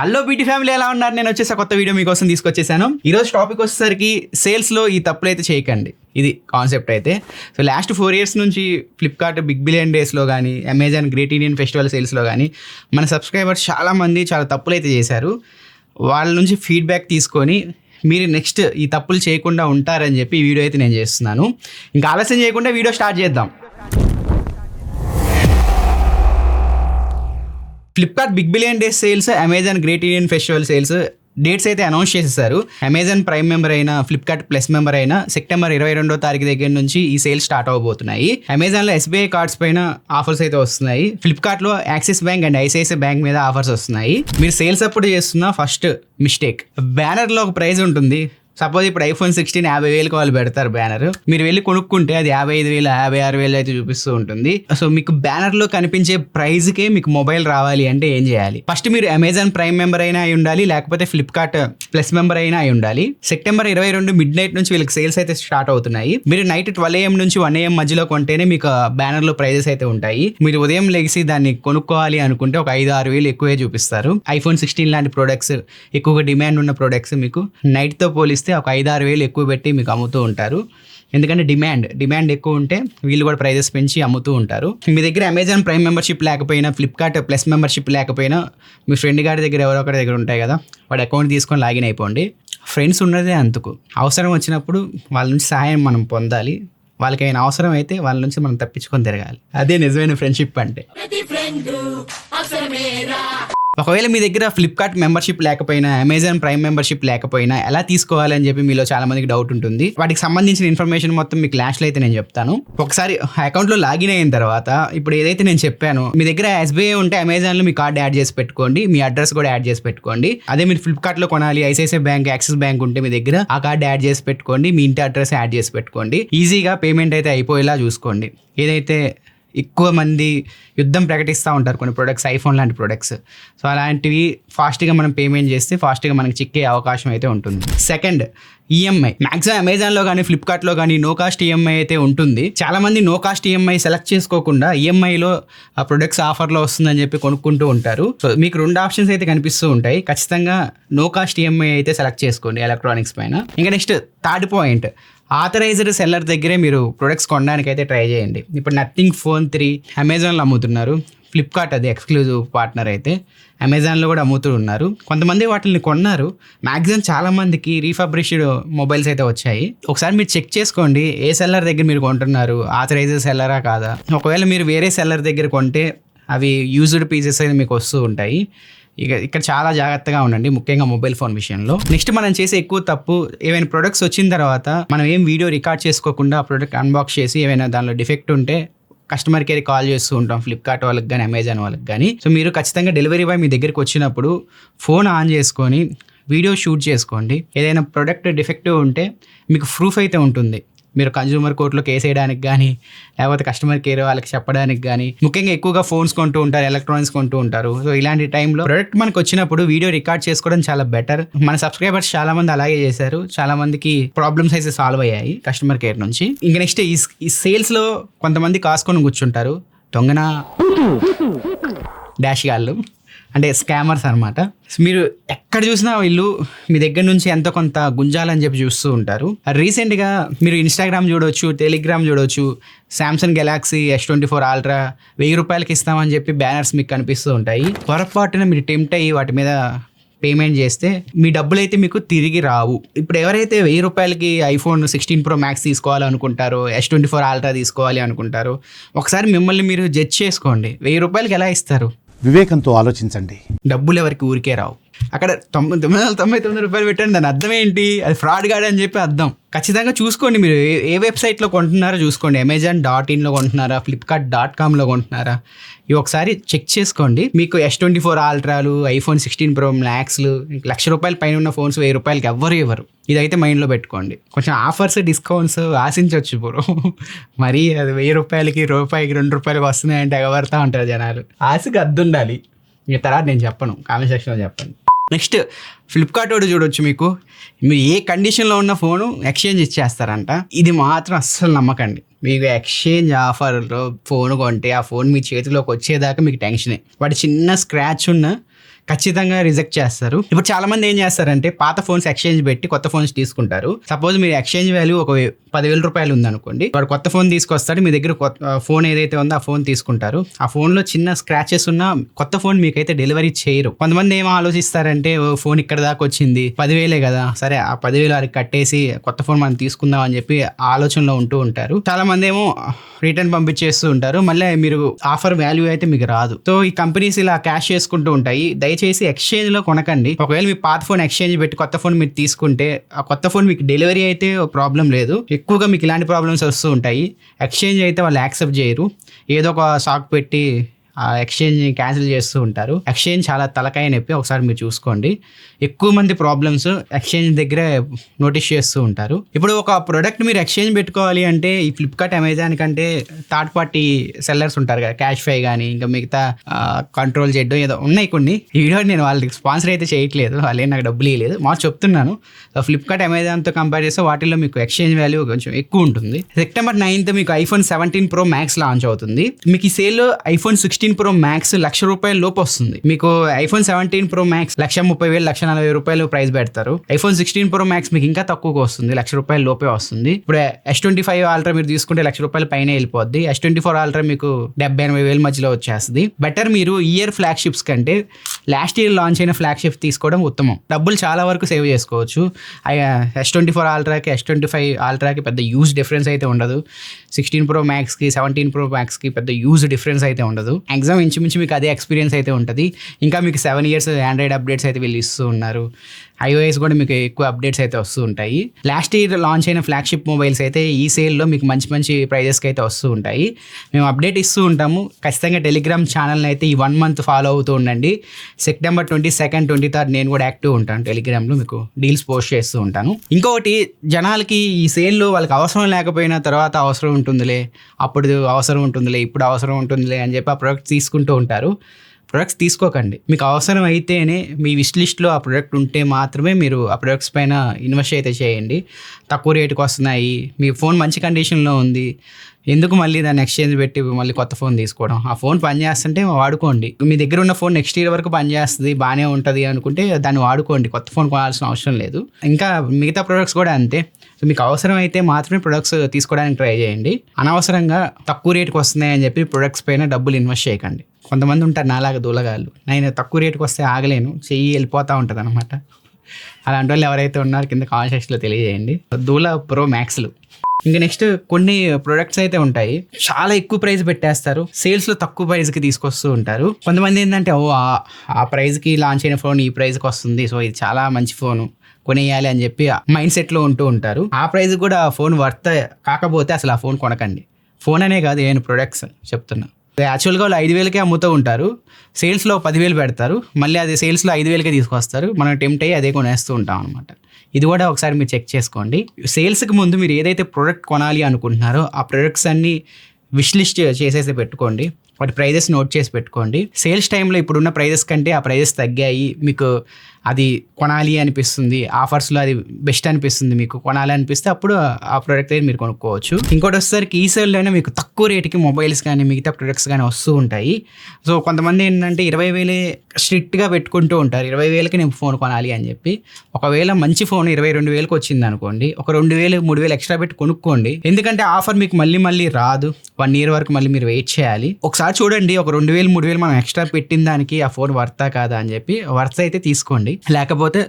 Hello BT family, ఎలా ఉన్నారు? నేను వచ్చేసి కొత్త వీడియో మీకోసం తీసుకొచ్చేసాను. ఈరోజు టాపిక్ వచ్చేసరికి సేల్స్లో ఈ తప్పులు అయితే చేయకండి, ఇది కాన్సెప్ట్ అయితే. సో లాస్ట్ 4 years నుంచి ఫ్లిప్కార్ట్ బిగ్ బిలియన్ డేస్లో కానీ, అమెజాన్ గ్రేట్ ఇండియన్ ఫెస్టివల్ సేల్స్లో కానీ మన సబ్స్క్రైబర్స్ చాలామంది చాలా తప్పులు అయితే చేశారు. వాళ్ళ నుంచి ఫీడ్బ్యాక్ తీసుకొని మీరు నెక్స్ట్ ఈ తప్పులు చేయకుండా ఉంటారని చెప్పి ఈ వీడియో అయితే నేను చేస్తున్నాను. ఇంకా ఆలస్యం చేయకుండా వీడియో స్టార్ట్ చేద్దాం. Flipkart big billion days sales, Amazon great Indian festival sales dates అయితే అనౌన్స్ చేసేసారు. అమెజాన్ ప్రైమ్ మెంబర్ అయినా, ఫ్లిప్కార్ట్ ప్లస్ మెంబర్ అయినా సెప్టెంబర్ 22వ తారీఖు దగ్గర నుంచి ఈ సేల్ స్టార్ట్ అవబోతున్నాయి. అమెజాన్లో SBI కార్డ్స్ పైన ఆఫర్స్ అయితే వస్తున్నాయి. ఫ్లిప్కార్ట్లో axis bank and ICICI bank మీద ఆఫర్స్ వస్తున్నాయి. మీరు సేల్స్ అప్పుడు చేస్తున్న ఫస్ట్ మిస్టేక్, బ్యానర్లో ఒక ప్రైస్ ఉంటుంది. సపోజ్ ఇప్పుడు iPhone 16 50,000 వాళ్ళు పెడతారు బ్యానర్. మీరు వెళ్ళి కొనుక్కుంటే అది 55,000 56,000 అయితే చూపిస్తూ ఉంటుంది. సో మీకు బ్యానర్లో కనిపించే ప్రైజ్కే మీకు మొబైల్ రావాలి అంటే ఏం చేయాలి? ఫస్ట్ మీరు అమెజాన్ ప్రైమ్ మెంబర్ అయినా అయి ఉండాలి, లేకపోతే ఫ్లిప్కార్ట్ ప్లస్ మెంబర్ అయినా అయి ఉండాలి. సెప్టెంబర్ 22 మిడ్ నైట్ నుంచి వీళ్ళకి సేల్స్ అయితే స్టార్ట్ అవుతున్నాయి. మీరు నైట్ 12 AM నుంచి 1 AM మధ్యలో కొంటేనే మీకు బ్యానర్లో ప్రైజెస్ అయితే ఉంటాయి. మీరు ఉదయం లెగిసి దాన్ని కొనుక్కోవాలి అనుకుంటే ఒక 5-6 వేలు ఎక్కువే చూపిస్తారు. iPhone 16 లాంటి ప్రొడక్ట్స్, ఎక్కువగా డిమాండ్ ఉన్న ప్రొడక్ట్స్ మీకు నైట్తో పోలిస్తే ఒక 5-6 వేలు ఎక్కువ పెట్టి మీకు అమ్ముతూ ఉంటారు. ఎందుకంటే డిమాండ్ ఎక్కువ ఉంటే వీళ్ళు కూడా ప్రైజెస్ పెంచి అమ్ముతూ ఉంటారు. మీ దగ్గర అమెజాన్ ప్రైమ్ మెంబర్షిప్ లేకపోయినా, ఫ్లిప్కార్ట్ ప్లస్ మెంబర్షిప్ లేకపోయినా, మీ ఫ్రెండ్ గారి దగ్గర ఎవరో ఒకరి దగ్గర ఉంటాయి కదా, వాడి అకౌంట్ తీసుకొని లాగిన్ అయిపోండి. ఫ్రెండ్స్ ఉన్నదే అందుకు. అవసరం వచ్చినప్పుడు వాళ్ళ నుంచి సహాయం మనం పొందాలి. వాళ్ళకైనా అవసరం అయితే వాళ్ళ నుంచి మనం తప్పించుకొని తిరగాలి. అదే నిజమైన ఫ్రెండ్షిప్ అంటే. ఒకవేళ మీ దగ్గర ఫ్లిప్కార్ట్ మెంబర్షిప్ లేకపోయినా, అమెజాన్ ప్రైమ్ మెంబర్షిప్ లేకపోయినా ఎలా తీసుకోవాలని చెప్పి మీలో చాలా మందికి డౌట్ ఉంటుంది. వాటికి సంబంధించిన ఇన్ఫర్మేషన్ మొత్తం మీకు లాస్ట్లో అయితే నేను చెప్తాను. ఒకసారి అకౌంట్లో లాగిన్ అయిన తర్వాత ఇప్పుడు ఏదైతే నేను చెప్పానో, మీ దగ్గర SBI ఉంటే అమెజాన్లో మీ కార్డ్ యాడ్ చేసి పెట్టుకోండి, మీ అడ్రస్ కూడా యాడ్ చేసి పెట్టుకోండి. అదే మీరు ఫ్లిప్కార్ట్లో కొనాలి, ICICI బ్యాంక్, యాక్సిస్ బ్యాంక్ ఉంటే మీ దగ్గర ఆ కార్డ్ యాడ్ చేసి పెట్టుకోండి, మీ ఇంటి అడ్రస్ యాడ్ చేసి పెట్టుకోండి. ఈజీగా పేమెంట్ అయితే అయిపోయేలా చూసుకోండి. ఏదైతే ఎక్కువ మంది యుద్ధం ప్రకటిస్తూ ఉంటారు కొన్ని ప్రొడక్ట్స్, ఐఫోన్ లాంటి ప్రొడక్ట్స్. సో అలాంటివి ఫాస్ట్గా మనం పేమెంట్ చేస్తే ఫాస్ట్గా మనకి చిక్కే అవకాశం అయితే ఉంటుంది. Second, EMI. మ్యాక్సిమం అమెజాన్లో కానీ ఫ్లిప్కార్ట్లో కానీ నో కాస్ట్ EMI అయితే ఉంటుంది. చాలామంది నో కాస్ట్ EMI సెలెక్ట్ చేసుకోకుండా EMIలో ఆ ప్రొడక్ట్స్ ఆఫర్లో వస్తుందని చెప్పి కొనుక్కుంటూ ఉంటారు. సో మీకు 2 ఆప్షన్స్ అయితే కనిపిస్తూ ఉంటాయి. ఖచ్చితంగా నో కాస్ట్ EMI అయితే సెలెక్ట్ చేసుకోండి ఎలక్ట్రానిక్స్ పైన. ఇంకా next third point, authorized seller దగ్గరే మీరు ప్రొడక్ట్స్ కొనడానికి అయితే ట్రై చేయండి. ఇప్పుడు నథింగ్ ఫోన్ 3 అమెజాన్లో అమ్ముతున్నారు. ఫ్లిప్కార్ట్ అది ఎక్స్క్లూజివ్ పార్ట్నర్ అయితే అమెజాన్లో కూడా అమ్ముతూ ఉన్నారు. కొంతమంది వాటిని కొన్నారు. మ్యాక్సిమం చాలామందికి రీఫబ్రిష్డ్ మొబైల్స్ అయితే వచ్చాయి. ఒకసారి మీరు చెక్ చేసుకోండి ఏ సెల్లర్ దగ్గర మీరు కొంటున్నారు, ఆథరైజ్డ్ సెల్లరా కాదా. ఒకవేళ మీరు వేరే సెల్లర్ దగ్గర కొంటే అవి యూజ్డ్ పీసెస్ అయితే మీకు వస్తూ ఉంటాయి. ఇక్కడ చాలా జాగ్రత్తగా ఉండండి, ముఖ్యంగా మొబైల్ ఫోన్ విషయంలో. నెక్స్ట్ మనం చేసే ఎక్కువ తప్పు, ఏమైనా ప్రొడక్ట్స్ వచ్చిన తర్వాత మనం ఏం వీడియో రికార్డ్ చేసుకోకుండా ఆ ప్రొడక్ట్ అన్బాక్స్ చేసి ఏమైనా దానిలో డిఫెక్ట్ ఉంటే కస్టమర్ కేర్ కాల్ చేస్తూ ఉంటాం, ఫ్లిప్కార్ట్ వాళ్ళకి కానీ అమెజాన్ వాళ్ళకి కానీ. సో మీరు ఖచ్చితంగా డెలివరీ బాయ్ మీ దగ్గరికి వచ్చినప్పుడు ఫోన్ ఆన్ చేసుకొని వీడియో షూట్ చేసుకోండి. ఏదైనా ప్రొడక్ట్ డిఫెక్టివ్ ఉంటే మీకు ప్రూఫ్ అయితే ఉంటుంది. మీరు కన్జ్యూమర్ కోర్టులో కేసు వేయడానికి కానీ, లేకపోతే కస్టమర్ కేర్ వాళ్ళకి చెప్పడానికి కానీ. ముఖ్యంగా ఎక్కువగా ఫోన్స్ కొంటూ ఉంటారు, ఎలక్ట్రానిక్స్ కొంటూ ఉంటారు. సో ఇలాంటి టైంలో ప్రొడక్ట్ మనకు వచ్చినప్పుడు వీడియో రికార్డ్ చేసుకోవడం చాలా బెటర్. మన సబ్స్క్రైబర్స్ చాలా మంది అలాగే చేశారు. చాలా మందికి ప్రాబ్లమ్స్ అయితే సాల్వ్ అయ్యాయి కస్టమర్ కేర్ నుంచి. ఇంకా నెక్స్ట్ ఈ సేల్స్లో కొంతమంది కాసుకొని కూర్చుంటారు, దొంగన డాష్ గాళ్ళు, అంటే స్కామర్స్ అనమాట. మీరు ఎక్కడ చూసినా వీళ్ళు మీ దగ్గర నుంచి ఎంతో కొంత గుంజాలని చెప్పి చూస్తూ ఉంటారు. రీసెంట్గా మీరు ఇన్స్టాగ్రామ్ చూడవచ్చు, టెలిగ్రామ్ చూడవచ్చు. సామ్సంగ్ గెలాక్సీ S24 Ultra 1000 రూపాయలకి ఇస్తామని చెప్పి బ్యానర్స్ మీకు కనిపిస్తూ ఉంటాయి. పొరపాటున మీరు టెంప్ట్ అయ్యి వాటి మీద పేమెంట్ చేస్తే మీ డబ్బులు అయితే మీకు తిరిగి రావు. ఇప్పుడు ఎవరైతే 1000 రూపాయలకి iPhone 16 Pro Max తీసుకోవాలనుకుంటారో, S24 Ultra తీసుకోవాలి అనుకుంటారో, ఒకసారి మిమ్మల్ని మీరు జడ్జ్ చేసుకోండి. 1000 రూపాయలకి ఎలా ఇస్తారు? వివేకంతో ఆలోచించండి. డబ్బులు ఎవరికి ఊరికే రావు. అక్కడ 999 రూపాయలు పెట్టండి, దాని అర్థం ఏంటి? అది ఫ్రాడ్ గార్డ్ అని చెప్పి అర్థం. ఖచ్చితంగా చూసుకోండి, మీరు ఏ వెబ్సైట్లో కొంటున్నారో చూసుకోండి. Amazon.in కొంటున్నారా, Flipkart.com కొంటున్నారా, ఇవి ఒకసారి చెక్ చేసుకోండి. మీకు S24 Ultraలు, iPhone 16 Pro Maxలు, ₹1,00,000 పైన ఉన్న ఫోన్స్ 1000 రూపాయలకి ఎవ్వరు ఇవ్వరు. ఇదైతే మైండ్లో పెట్టుకోండి. కొంచెం ఆఫర్స్, డిస్కౌంట్స్ ఆశించవచ్చు బ్రో. మరి అది 1000 రూపాయలకి, రూపాయికి, ₹2 వస్తున్నాయంటే ఎగబడతా ఉంటారు జనాలు. ఆశకి అద్దుండాలి. ఇక తర్వాత నేను చెప్పను, కామెంట్ సెక్షన్లో చెప్పండి. నెక్స్ట్ ఫ్లిప్కార్ట్ వాడు చూడొచ్చు, మీకు ఏ కండిషన్లో ఉన్న ఫోను ఎక్స్చేంజ్ ఇచ్చేస్తారంట. ఇది మాత్రం అస్సలు నమ్మకండి. మీకు ఎక్స్చేంజ్ ఆఫర్లో ఫోన్ కొంటే ఆ ఫోన్ మీ చేతిలోకి వచ్చేదాకా మీకు టెన్షనే. వాటి చిన్న స్క్రాచ్ ఉన్న ఖచ్చితంగా రిజెక్ట్ చేస్తారు. ఇప్పుడు చాలా మంది ఏం చేస్తారంటే పాత ఫోన్స్ ఎక్స్చేంజ్ పెట్టి కొత్త ఫోన్స్ తీసుకుంటారు. సపోజ్ మీరు ఎక్స్చేంజ్ వాల్యూ ఒక 10,000 రూపాయలు ఉందనుకోండి, వాడు కొత్త ఫోన్ తీసుకొస్తాడు, మీ దగ్గర ఫోన్ ఏదైతే ఉందో ఆ ఫోన్ తీసుకుంటారు. ఆ ఫోన్ లో చిన్న స్క్రాచెస్ ఉన్న కొత్త ఫోన్ మీకైతే డెలివరీ చేయరు. కొంతమంది ఏమో ఆలోచిస్తారంటే ఫోన్ ఇక్కడ దాకా వచ్చింది, 10,000 కదా, సరే ఆ 10,000 వారికి కట్టేసి కొత్త ఫోన్ మనం తీసుకుందాం అని చెప్పి ఆలోచనలో ఉంటూ ఉంటారు. చాలా మంది ఏమో రిటర్న్ పంపించేస్తూ ఉంటారు. మళ్ళీ మీరు ఆఫర్ వాల్యూ అయితే మీకు రాదు. సో ఈ కంపెనీస్ ఇలా క్యాష్ చేసుకుంటూ ఉంటాయి. దయచేసి ఎక్స్చేంజ్ లో కొనకండి. ఒకవేళ మీ పాత ఫోన్ ఎక్స్చేంజ్ పెట్టి కొత్త ఫోన్ మీరు తీసుకుంటే ఆ కొత్త ఫోన్ మీకు డెలివరీ అయితే ప్రాబ్లం లేదు. ఎక్కువగా మీకు ఇలాంటి ప్రాబ్లమ్స్ వస్తూ ఉంటాయి. ఎక్స్చేంజ్ అయితే వాళ్ళు యాక్సెప్ట్ చేయరు. ఏదో ఒక సాక్ పెట్టి ఆ ఎక్స్చేంజ్ క్యాన్సిల్ చేస్తూ ఉంటారు. ఎక్స్చేంజ్ చాలా తలకాయ నొప్పి, ఒకసారి మీరు చూసుకోండి. ఎక్కువ మంది ప్రాబ్లమ్స్ ఎక్స్చేంజ్ దగ్గరే నోటీస్ చేస్తూ ఉంటారు. ఇప్పుడు ఒక ప్రోడక్ట్ మీరు ఎక్స్చేంజ్ పెట్టుకోవాలి అంటే ఈ ఫ్లిప్కార్ట్, అమెజాన్ కంటే థర్డ్ పార్టీ సెల్లర్స్ ఉంటారు కదా, క్యాష్ ఫై కానీ ఇంకా మిగతా కంట్రోల్ జెడ్ ఏదో ఉన్నాయి కొన్ని. ఈ వీడియో నేను వాళ్ళకి స్పాన్సర్ అయితే చేయట్లేదు, వాళ్ళే నాకు డబ్బులు ఇవ్వలేదు, మా చెప్తున్నాను. ఫ్లిప్కార్ట్, అమెజాన్తో కంపేర్ చేస్తే వాటిల్లో మీకు ఎక్స్చేంజ్ వాల్యూ కొంచెం ఎక్కువ ఉంటుంది. September 9th మీకు ఐఫోన్ 17 Pro Max లాంచ్ అవుతుంది. మీకు ఈ సేల్లో ఐఫోన్ 16 Pro Max ₹1,00,000 లోపు వస్తుంది. మీకు ఐఫోన్ 17 Pro Max 1,30,000 ₹1,40,000 ప్రైస్ పెడతారు. ఐఫోన్ 16 Pro Max మీకు ఇంకా తక్కువగా వస్తుంది, ₹1,00,000 లోపే వస్తుంది. ఇప్పుడు S25 Ultra మీరు తీసుకుంటే ₹1,00,000 పైన వెళ్ళిపోద్ది. S24 Ultra మీకు 70,000-80,000 మధ్యలో వచ్చేస్తుంది. బెటర్ మీరు ఇయర్ ఫ్లాగ్షిప్స్ కంటే లాస్ట్ ఇయర్ లాంచ్ అయిన ఫ్లాగ్షిప్ తీసుకోవడం ఉత్తమం. డబ్బులు చాలా వరకు సేవ్ చేసుకోవచ్చు. S24 Ultraకి S25 Ultraకి పెద్ద యూజ్ డిఫరెన్స్ అయితే ఉండదు. 16 Pro Maxకి 17 Pro Maxకి పెద్ద యూజ్ డిఫరెన్స్ అయితే ఉండదు. ఎగ్జామ్ ఇంచుమించు మీకు అదే ఎక్స్పీరియన్స్ అయితే ఉంటుంది. ఇంకా మీకు 7 years ఆండ్రాయిడ్ అప్డేట్స్ అయితే వీళ్ళు ఇస్తూ ఉన్నారు. iOS కూడా మీకు ఎక్కువ అప్డేట్స్ అయితే వస్తూ ఉంటాయి. లాస్ట్ ఇయర్ లాంచ్ అయిన ఫ్లాగ్షిప్ మొబైల్స్ అయితే ఈ సేల్లో మీకు మంచి మంచి ప్రైజెస్కి అయితే వస్తూ ఉంటాయి. మేము అప్డేట్ ఇస్తూ ఉంటాము. ఖచ్చితంగా టెలిగ్రామ్ ఛానల్ని అయితే ఈ 1 month ఫాలో అవుతూ ఉండండి. September 22nd, 23rd నేను కూడా యాక్టివ్ ఉంటాను టెలిగ్రామ్లో, మీకు డీల్స్ పోస్ట్ చేస్తూ ఉంటాను. ఇంకొకటి, జనాలకి ఈ సేల్లో వాళ్ళకి అవసరం లేకపోయినా తర్వాత అవసరం ఉంటుందిలే, అప్పుడు అవసరం ఉంటుందిలే, ఇప్పుడు అవసరం ఉంటుందిలే అని చెప్పి ఆ ప్రోడక్ట్ తీసుకుంటూ ఉంటారు. ప్రొడక్ట్స్ తీసుకోకండి. మీకు అవసరం అయితేనే, మీ విష్ లిస్ట్లో ఆ ప్రోడక్ట్ ఉంటే మాత్రమే మీరు ఆ ప్రొడక్ట్స్ పైన ఇన్వెస్ట్ అయితే చేయండి. తక్కువ రేటుకి వస్తున్నాయి, మీ ఫోన్ మంచి కండిషన్లో ఉంది, ఎందుకు మళ్ళీ దాన్ని ఎక్స్చేంజ్ పెట్టి మళ్ళీ కొత్త ఫోన్ తీసుకోవడం? ఆ ఫోన్ పనిచేస్తుంటే వాడుకోండి. మీ దగ్గర ఉన్న ఫోన్ నెక్స్ట్ ఇయర్ వరకు పనిచేస్తుంది, బాగానే ఉంటుంది అనుకుంటే దాన్ని వాడుకోండి. కొత్త ఫోన్ కొనాల్సిన అవసరం లేదు. ఇంకా మిగతా ప్రొడక్ట్స్ కూడా అంతే. సో మీకు అవసరం అయితే మాత్రమే ప్రొడక్ట్స్ తీసుకోవడానికి ట్రై చేయండి. అనవసరంగా తక్కువ రేటుకి వస్తున్నాయి అని చెప్పి ప్రొడక్ట్స్ పైన డబ్బులు ఇన్వెస్ట్ చేయకండి. కొంతమంది ఉంటారు నాలాగా దూలగాళ్ళు, నేను తక్కువ రేటుకి వస్తే ఆగలేను, చెయ్యి వెళ్ళిపోతూ ఉంటుంది అనమాట. అలాంటి వాళ్ళు ఎవరైతే ఉన్నారో కింద కామెంట్ సెక్షన్లో తెలియజేయండి. దూల ప్రో మ్యాక్స్లు. ఇంకా నెక్స్ట్ కొన్ని ప్రొడక్ట్స్ అయితే ఉంటాయి, చాలా ఎక్కువ ప్రైస్ పెట్టేస్తారు, సేల్స్లో తక్కువ ప్రైస్కి తీసుకొస్తూ ఉంటారు. కొంతమంది ఏంటంటే ఆ ప్రైస్కి లాంచ్ అయిన ఫోన్ ఈ ప్రైస్కి వస్తుంది, సో ఇది చాలా మంచి ఫోను కొనేయాలి అని చెప్పి మైండ్ సెట్లో ఉంటూ ఉంటారు. ఆ ప్రైస్ కూడా ఫోన్ వర్త్ కాకపోతే అసలు ఆ ఫోన్ కొనకండి. ఫోన్ అనే కాదు, ఏమైనా ప్రొడక్ట్స్ చెప్తున్నా. యాక్చువల్గా వాళ్ళు 5,000కే అమ్ముతూ ఉంటారు, సేల్స్లో 10,000 పెడతారు, మళ్ళీ అది సేల్స్లో 5,000కే తీసుకొస్తారు. మనం టెంప్ట్ అయ్యి అదే కొనేస్తూ ఉంటాం అనమాట. ఇది కూడా ఒకసారి మీరు చెక్ చేసుకోండి. సేల్స్కి ముందు మీరు ఏదైతే ప్రోడక్ట్ కొనాలి అనుకుంటున్నారో ఆ ప్రొడక్ట్స్ అన్నీ విష్ లిస్ట్ చేసేసి పెట్టుకోండి, వాటి ప్రైజెస్ నోట్ చేసి పెట్టుకోండి. సేల్స్ టైంలో ఇప్పుడున్న ప్రైజెస్ కంటే ఆ ప్రైజెస్ తగ్గాయి, మీకు అది కొనాలి అనిపిస్తుంది, ఆఫర్స్లో అది బెస్ట్ అనిపిస్తుంది, మీకు కొనాలి అనిపిస్తే అప్పుడు ఆ ప్రోడక్ట్ అయితే మీరు కొనుక్కోవచ్చు. ఇంకోటి వచ్చేసరికి ఈ సేల్లోనే మీకు తక్కువ రేటుకి మొబైల్స్ కానీ మిగతా ప్రొడక్ట్స్ కానీ వస్తూ ఉంటాయి. సో కొంతమంది ఏంటంటే 20,000 స్ట్రిక్ట్గా పెట్టుకుంటూ ఉంటారు, 20,000కి నేను ఫోన్ కొనాలి అని చెప్పి. ఒకవేళ మంచి ఫోన్ 22,000కి వచ్చింది అనుకోండి, ఒక 2,000, 3,000 ఎక్స్ట్రా పెట్టి కొనుక్కోండి. ఎందుకంటే ఆఫర్ మీకు మళ్ళీ రాదు, 1 year వరకు మళ్ళీ మీరు వెయిట్ చేయాలి. ఒకసారి చూడండి, ఒక 2,000, 3,000 మనం ఎక్స్ట్రా పెట్టిన దానికి ఆ ఫోన్ వర్తా కాదా అని చెప్పి, వర్త్ అయితే తీసుకోండి, లేకపోతే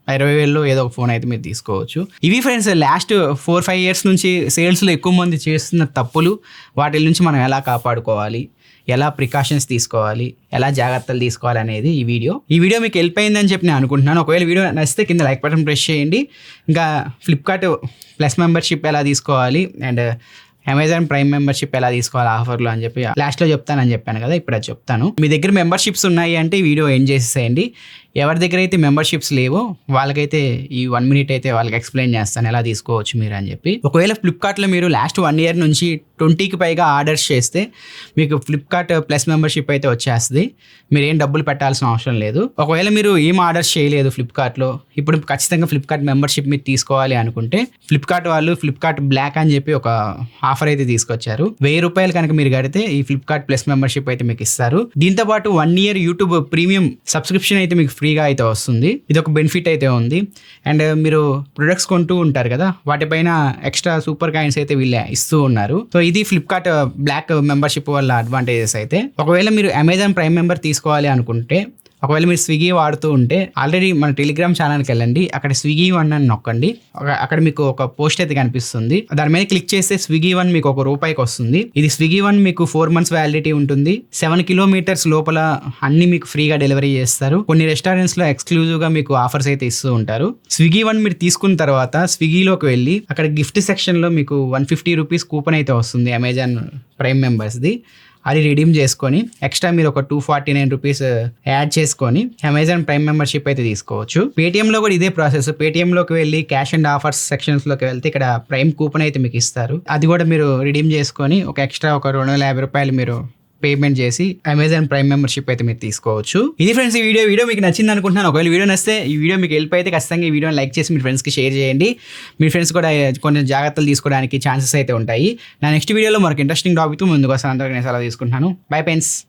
20,000లో ఏదో ఒక ఫోన్ అయితే మీరు తీసుకోవచ్చు. ఇవి ఫ్రెండ్స్, లాస్ట్ 4-5 years నుంచి సేల్స్లో ఎక్కువ మంది చేస్తున్న తప్పులు, వాటి నుంచి మనం ఎలా కాపాడుకోవాలి, ఎలా ప్రికాషన్స్ తీసుకోవాలి, ఎలా జాగ్రత్తలు తీసుకోవాలి అనేది ఈ వీడియో మీకు హెల్ప్ అయిందని చెప్పి నేను అనుకుంటున్నాను. ఒకవేళ వీడియో నచ్చితే కింద లైక్ బటన్ ప్రెస్ చేయండి. ఇంకా ఫ్లిప్కార్ట్ ప్లస్ మెంబర్షిప్ ఎలా తీసుకోవాలి అండ్ అమెజాన్ ప్రైమ్ మెంబర్షిప్ ఎలా తీసుకోవాలి ఆఫర్లో అని చెప్పి లాస్ట్లో చెప్తానని చెప్పాను కదా, ఇప్పుడు అది చెప్తాను. మీ దగ్గర మెంబర్షిప్స్ ఉన్నాయి అంటే ఈ వీడియో ఎండ్ చేసేసేయండి. ఎవరి దగ్గర అయితే మెంబర్షిప్స్ లేవో వాళ్ళకైతే ఈ 1 minute అయితే వాళ్ళకి ఎక్స్ప్లెయిన్ చేస్తాను ఎలా తీసుకోవచ్చు మీరు అని చెప్పి. ఒకవేళ ఫ్లిప్కార్ట్లో మీరు లాస్ట్ 1 year నుంచి 20కి పైగా ఆర్డర్స్ చేస్తే మీకు ఫ్లిప్కార్ట్ ప్లస్ మెంబర్షిప్ అయితే వచ్చేస్తుంది. మీరు ఏం డబ్బులు పెట్టాల్సిన అవసరం లేదు. ఒకవేళ మీరు ఏం ఆర్డర్స్ చేయలేదు ఫ్లిప్కార్ట్లో, ఇప్పుడు ఖచ్చితంగా ఫ్లిప్కార్ట్ మెంబర్షిప్ మీరు తీసుకోవాలి అనుకుంటే ఫ్లిప్కార్ట్ వాళ్ళు ఫ్లిప్కార్ట్ బ్లాక్ అని చెప్పి ఒక ఆఫర్ అయితే తీసుకొచ్చారు. ₹1000 కనుక మీరు కడితే ఈ ఫ్లిప్కార్ట్ ప్లస్ మెంబర్షిప్ అయితే మీకు ఇస్తారు. దీంతో పాటు 1 year యూట్యూబ్ ప్రీమియం సబ్స్క్రిప్షన్ అయితే మీకు ఫ్రీగా అయితే వస్తుంది. ఇది ఒక బెనిఫిట్ అయితే ఉంది. అండ్ మీరు ప్రొడక్ట్స్ కొంటూ ఉంటారు కదా, వాటిపైన ఎక్స్ట్రా సూపర్ కాయిన్స్ అయితే వీళ్ళే ఇస్తూ ఉన్నారు. సో ఇది ఫ్లిప్కార్ట్ బ్లాక్ మెంబర్షిప్ వల్ల అడ్వాంటేజెస్ అయితే. ఒకవేళ మీరు అమెజాన్ ప్రైమ్ మెంబర్ తీసుకోవాలి అనుకుంటే, ఒకవేళ మీరు స్విగ్గీ వాడుతూ ఉంటే ఆల్రెడీ మన టెలిగ్రామ్ ఛానల్కి వెళ్ళండి, అక్కడ స్విగ్గీ 1 అని నొక్కండి. అక్కడ మీకు ఒక పోస్ట్ అయితే కనిపిస్తుంది. దాని మీద క్లిక్ చేస్తే స్విగ్గీ 1 మీకు ₹1 వస్తుంది. ఇది స్విగ్గీ 1 మీకు 4 months వ్యాలిడిటీ ఉంటుంది. 7 kilometers లోపల అన్ని మీకు ఫ్రీగా డెలివరీ చేస్తారు. కొన్ని రెస్టారెంట్స్లో ఎక్స్క్లూజివ్గా మీకు ఆఫర్స్ అయితే ఇస్తూ ఉంటారు. స్విగ్గీ 1 మీరు తీసుకున్న తర్వాత స్విగ్గీలోకి వెళ్ళి అక్కడ గిఫ్ట్ సెక్షన్లో మీకు ₹150 కూపన్ అయితే వస్తుంది అమెజాన్ ప్రైమ్ మెంబర్స్ది. అది రిడీమ్ చేసుకొని ఎక్స్ట్రా మీరు ఒక ₹249 యాడ్ చేసుకొని అమెజాన్ ప్రైమ్ మెంబర్షిప్ అయితే తీసుకోవచ్చు. పేటీఎంలో కూడా ఇదే ప్రాసెస్. పేటీఎంలోకి వెళ్ళి క్యాష్ అండ్ ఆఫర్స్ సెక్షన్స్లోకి వెళ్తే ఇక్కడ ప్రైమ్ కూపన్ అయితే మీకు ఇస్తారు. అది కూడా మీరు రిడీమ్ చేసుకొని ఒక ఎక్స్ట్రా ఒక ₹250 మీరు పేమెంట్ చేసి అమెజాన్ ప్రైమ్ మెంబర్షిప్ అయితే మీరు తీసుకోవచ్చు. ఇది ఫ్రెండ్స్ ఈ వీడియో మీకు నచ్చింది అనుకుంటున్నాను. ఒకవేళ వీడియో నచ్చితే ఈ వీడియో మీకు హెల్ప్ అయితే ఖచ్చితంగా ఈ వీడియోని లైక్ చేసి మీ ఫ్రెండ్స్కి షేర్ చేయండి. మీ ఫ్రెండ్స్ కూడా కొన్ని జాగ్రత్తలు తీసుకోవడానికి ఛాన్సెస్ అయితే ఉంటాయి. నా నెక్స్ట్ వీడియోలో మరొక ఇంట్రెస్టింగ్ టాపిక్తో ముందుకు వస్తాను. అందరికీ నేను సలహా తీసుకుంటున్నాను. Bye friends.